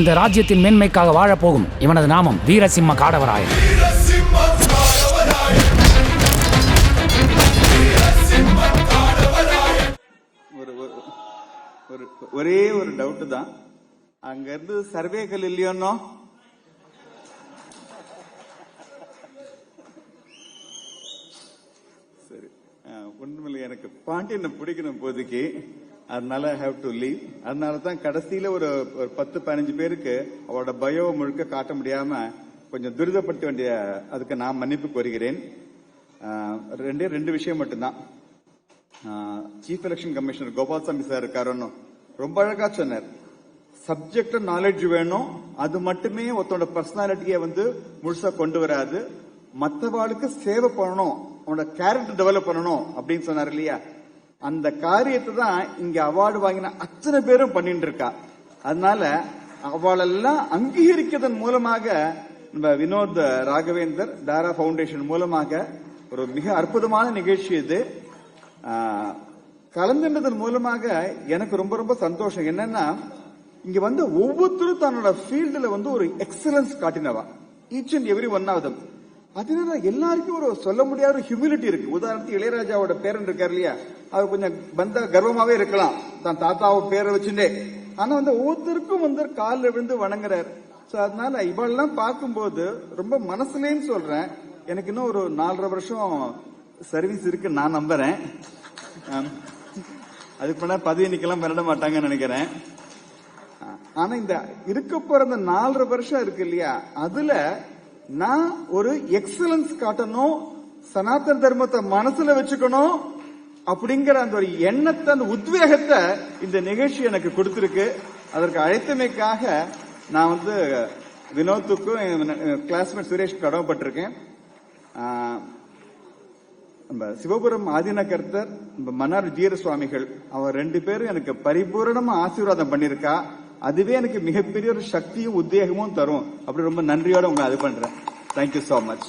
இந்த ராஜ்யத்தின் மேன்மைக்காக வாழப்போகும் இவனது நாமம் வீரசிம்ம காடவராயன். ஒரே ஒரு டவுட் தான், அங்க இருந்து சர்வேகள் இல்லையோன்னோ சரி, ஒண்ணுமில்லை, எனக்கு பாண்டியனை பிடிக்கணும் இப்போதைக்கு, அதனால ஹேவ் டு லீவ். அதனால தான் கடைசியில ஒரு 10-15 பேருக்கு அவரோட பயோ முழுக்க காட்ட முடியாம கொஞ்சம் துரிதப்படுத்த வேண்டிய, அதுக்கு நான் மன்னிப்பு கோருகிறேன். ரெண்டு விஷயம் மட்டும்தான். Chief election commissioner Gopalaswami sir இருக்காருன்னு ரொம்ப அழகா சொன்னார். சப்ஜெக்ட் நாலேஜ் வேணும், அது மட்டுமே ஒருத்தோட பர்சனாலிட்டியை முழுசா கொண்டு வராது. மற்றவாளுக்கு சேவை பண்ணணும், அவனோட கேரக்டர் டெவலப் பண்ணணும் அப்படின்னு சொன்னார் இல்லையா? அந்த காரியத்தை தான் இங்க அவார்டு வாங்கின அத்தனை பேரும் பண்ணிட்டு இருக்கா. அதனால அவளெல்லாம் அங்கீகரிக்கிறதன் மூலமாக நம்ம வினோத் ராகவேந்தர் தாரா பவுண்டேஷன் மூலமாக ஒரு மிக அற்புதமான நிகழ்ச்சி இது. கலந்துன்றதன் மூலமாக எனக்கு ரொம்ப ரொம்ப சந்தோஷம். என்னன்னா, இங்க ஒவ்வொருத்தரும் தன்னோட ஃபீல்டுல ஒரு எக்ஸலன்ஸ் காட்டினவா, each and every one of them. அதனால எல்லாருக்கும் ஒரு சொல்ல முடியாத ஒரு ஹியூமிலிட்டி இருக்கு. உதாரணத்துக்கு இளையராஜாவோட பேரன் இருக்காரு இல்லையா, அவர் கொஞ்சம் கர்வமாவே இருக்கலாம் தான் தாத்தாவை பேரை வச்சுட்டே, ஆனா ஒவ்வொருத்தருக்கும் காலில் விழுந்து வணங்குறாரு. சோ அதனால இவெல்லாம் பார்க்கும்போது ரொம்ப மனசுலேன்னு சொல்றேன், எனக்கு இன்னும் ஒரு 4.5 வருஷம் சர்வீஸ் இருக்கு நான் நம்புறேன். அதுக்கு பண்ண பதவி நிக்கலாம் பண்ண மாட்டாங்கன்னு நினைக்கிறேன். ஆனா இந்த இருக்க போற அந்த 4.5 வருஷம் இருக்கு இல்லையா, அதுல நான் ஒரு எக்ஸலன்ஸ் காட்டணும், சனாதன தர்மத்தை மனசுல வச்சுக்கணும் அப்படிங்கிற அந்த ஒரு எண்ணத்தை, அந்த உத்வேகத்தை இந்த நிகழ்ச்சி எனக்கு கொடுத்திருக்கு. அதற்கு அழைத்தமைக்காக நான் வினோத்துக்கும் கிளாஸ்மேட் சுரேஷ் கடமைப்பட்டிருக்கேன். நம்ம சிவபுரம் ஆதினகர்த்தர், மன்னார் ஜீர சுவாமிகள், அவர் 2 பேரும் எனக்கு பரிபூரணமா ஆசீர்வாதம் பண்ணிருக்கா. அதுவே எனக்கு மிகப்பெரிய ஒரு சக்தியும் உத்வேகமும் தரும். அப்படி ரொம்ப நன்றியோட உங்களை அது பண்றேன். Thank you so much.